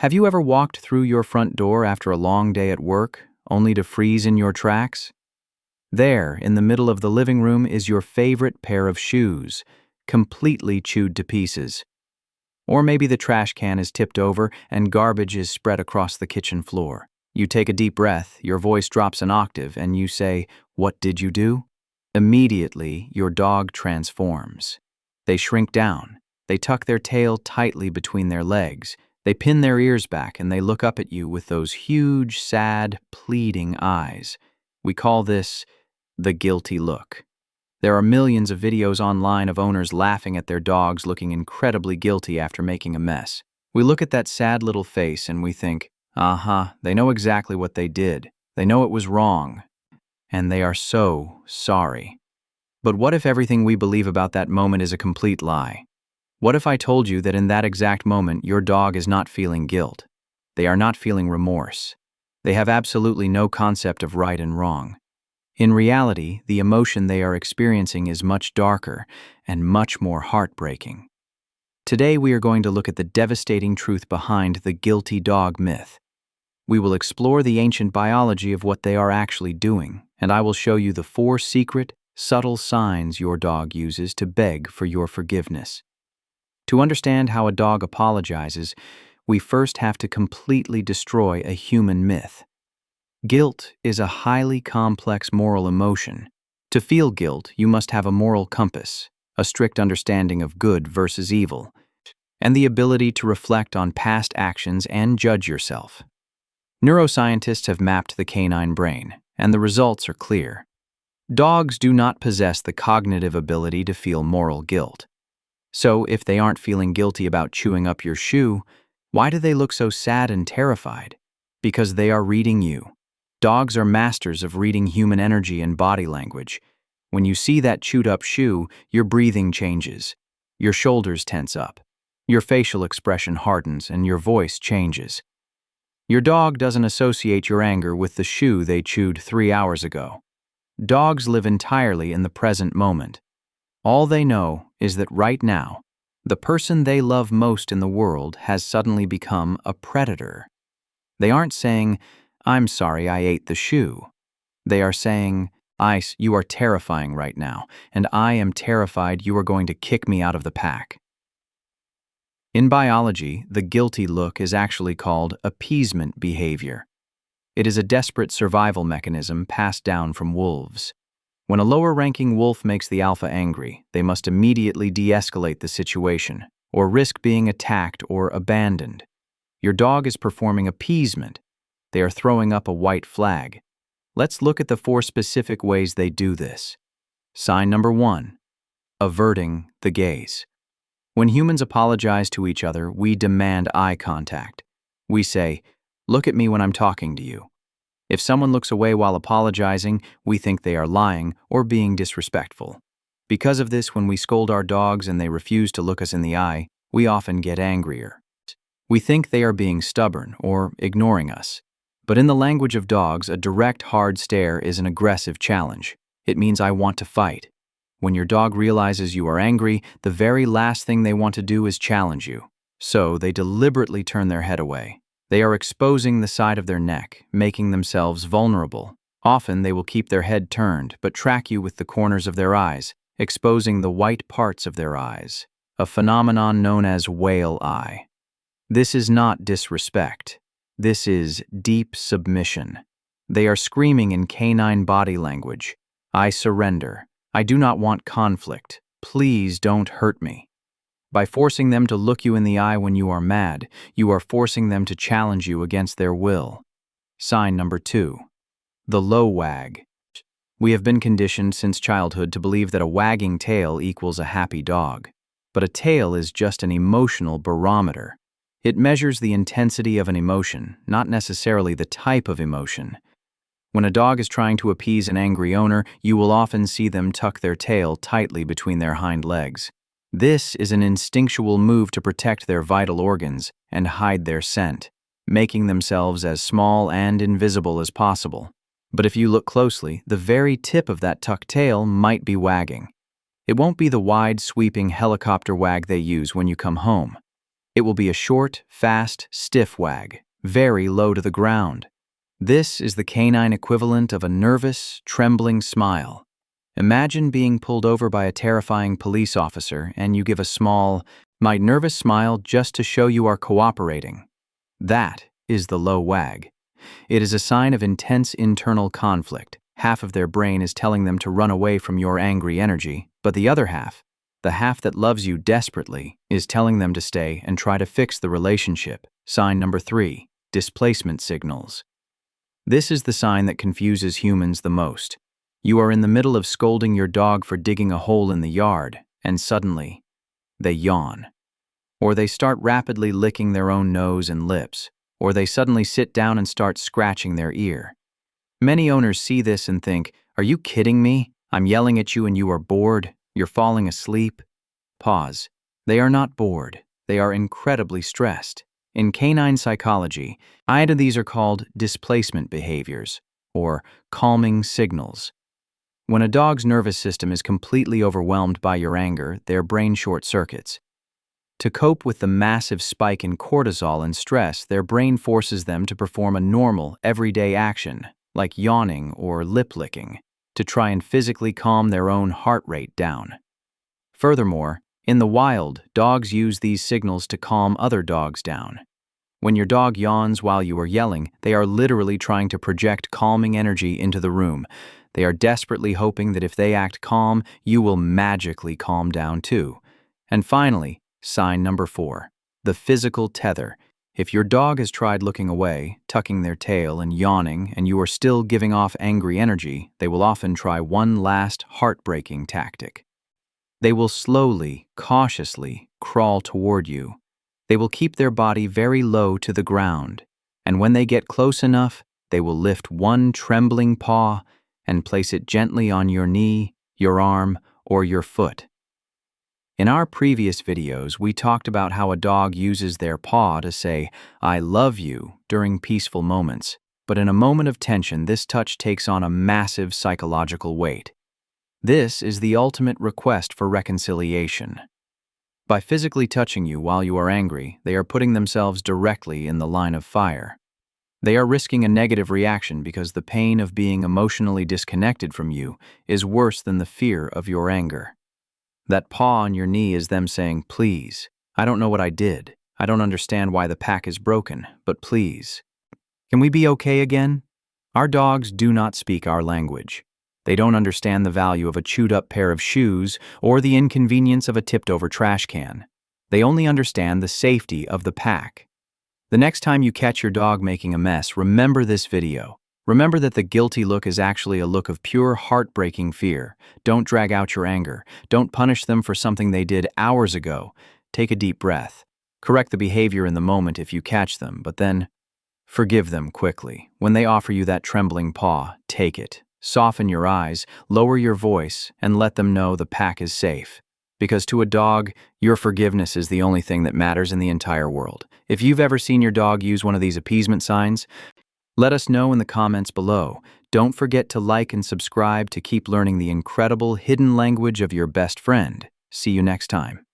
Have you ever walked through your front door after a long day at work, only to freeze in your tracks? There, in the middle of the living room, is your favorite pair of shoes, completely chewed to pieces. Or maybe the trash can is tipped over and garbage is spread across the kitchen floor. You take a deep breath, your voice drops an octave, and you say, "What did you do?" Immediately, your dog transforms. They shrink down. They tuck their tail tightly between their legs. They pin their ears back and they look up at you with those huge, sad, pleading eyes. We call this the guilty look. There are millions of videos online of owners laughing at their dogs looking incredibly guilty after making a mess. We look at that sad little face and we think, they know exactly what they did. They know it was wrong. And they are so sorry. But what if everything we believe about that moment is a complete lie? What if I told you that in that exact moment your dog is not feeling guilt? They are not feeling remorse. They have absolutely no concept of right and wrong. In reality, the emotion they are experiencing is much darker and much more heartbreaking. Today we are going to look at the devastating truth behind the guilty dog myth. We will explore the ancient biology of what they are actually doing, and I will show you the 4 secret, subtle signs your dog uses to beg for your forgiveness. To understand how a dog apologizes, we first have to completely destroy a human myth. Guilt is a highly complex moral emotion. To feel guilt, you must have a moral compass, a strict understanding of good versus evil, and the ability to reflect on past actions and judge yourself. Neuroscientists have mapped the canine brain, and the results are clear. Dogs do not possess the cognitive ability to feel moral guilt. So, if they aren't feeling guilty about chewing up your shoe, why do they look so sad and terrified? Because they are reading you. Dogs are masters of reading human energy and body language. When you see that chewed up shoe, your breathing changes. Your shoulders tense up. Your facial expression hardens and your voice changes. Your dog doesn't associate your anger with the shoe they chewed 3 hours ago. Dogs live entirely in the present moment. All they know is that right now, the person they love most in the world has suddenly become a predator. They aren't saying, "I'm sorry I ate the shoe." They are saying, "Ice, you are terrifying right now, and I am terrified you are going to kick me out of the pack." In biology, the guilty look is actually called appeasement behavior. It is a desperate survival mechanism passed down from wolves. When a lower-ranking wolf makes the alpha angry, they must immediately de-escalate the situation, or risk being attacked or abandoned. Your dog is performing appeasement. They are throwing up a white flag. Let's look at the 4 specific ways they do this. Sign number 1, averting the gaze. When humans apologize to each other, we demand eye contact. We say, "Look at me when I'm talking to you." If someone looks away while apologizing, we think they are lying or being disrespectful. Because of this, when we scold our dogs and they refuse to look us in the eye, we often get angrier. We think they are being stubborn or ignoring us. But in the language of dogs, a direct, hard stare is an aggressive challenge. It means I want to fight. When your dog realizes you are angry, the very last thing they want to do is challenge you. So they deliberately turn their head away. They are exposing the side of their neck, making themselves vulnerable. Often they will keep their head turned, but track you with the corners of their eyes, exposing the white parts of their eyes, a phenomenon known as whale eye. This is not disrespect. This is deep submission. They are screaming in canine body language, "I surrender. I do not want conflict. Please don't hurt me." By forcing them to look you in the eye when you are mad, you are forcing them to challenge you against their will. Sign number 2, the low wag. We have been conditioned since childhood to believe that a wagging tail equals a happy dog. But a tail is just an emotional barometer. It measures the intensity of an emotion, not necessarily the type of emotion. When a dog is trying to appease an angry owner, you will often see them tuck their tail tightly between their hind legs. This is an instinctual move to protect their vital organs and hide their scent, making themselves as small and invisible as possible. But if you look closely, the very tip of that tucked tail might be wagging. It won't be the wide, sweeping helicopter wag they use when you come home. It will be a short, fast, stiff wag, very low to the ground. This is the canine equivalent of a nervous, trembling smile. Imagine being pulled over by a terrifying police officer and you give a small, "my nervous smile" just to show you are cooperating. That is the low wag. It is a sign of intense internal conflict. Half of their brain is telling them to run away from your angry energy, but the other half, the half that loves you desperately, is telling them to stay and try to fix the relationship. Sign number 3, displacement signals. This is the sign that confuses humans the most. You are in the middle of scolding your dog for digging a hole in the yard, and suddenly, they yawn. Or they start rapidly licking their own nose and lips, or they suddenly sit down and start scratching their ear. Many owners see this and think, "Are you kidding me? I'm yelling at you and you are bored. You're falling asleep." Pause. They are not bored. They are incredibly stressed. In canine psychology, either these are called displacement behaviors or calming signals. When a dog's nervous system is completely overwhelmed by your anger, their brain short circuits. To cope with the massive spike in cortisol and stress, their brain forces them to perform a normal, everyday action, like yawning or lip licking, to try and physically calm their own heart rate down. Furthermore, in the wild, dogs use these signals to calm other dogs down. When your dog yawns while you are yelling, they are literally trying to project calming energy into the room. They are desperately hoping that if they act calm, you will magically calm down too. And finally, sign number 4, the physical tether. If your dog has tried looking away, tucking their tail and yawning, and you are still giving off angry energy, they will often try one last heartbreaking tactic. They will slowly, cautiously crawl toward you. They will keep their body very low to the ground, and when they get close enough, they will lift one trembling paw and place it gently on your knee, your arm, or your foot. In our previous videos, we talked about how a dog uses their paw to say, "I love you," during peaceful moments. But in a moment of tension, this touch takes on a massive psychological weight. This is the ultimate request for reconciliation. By physically touching you while you are angry, they are putting themselves directly in the line of fire. They are risking a negative reaction because the pain of being emotionally disconnected from you is worse than the fear of your anger. That paw on your knee is them saying, "Please, I don't know what I did. I don't understand why the pack is broken, but please, can we be okay again?" Our dogs do not speak our language. They don't understand the value of a chewed-up pair of shoes or the inconvenience of a tipped-over trash can. They only understand the safety of the pack. The next time you catch your dog making a mess, remember this video. Remember that the guilty look is actually a look of pure heartbreaking fear. Don't drag out your anger. Don't punish them for something they did hours ago. Take a deep breath. Correct the behavior in the moment if you catch them, but then forgive them quickly. When they offer you that trembling paw, take it. Soften your eyes, lower your voice, and let them know the pack is safe. Because to a dog, your forgiveness is the only thing that matters in the entire world. If you've ever seen your dog use one of these appeasement signs, let us know in the comments below. Don't forget to like and subscribe to keep learning the incredible hidden language of your best friend. See you next time.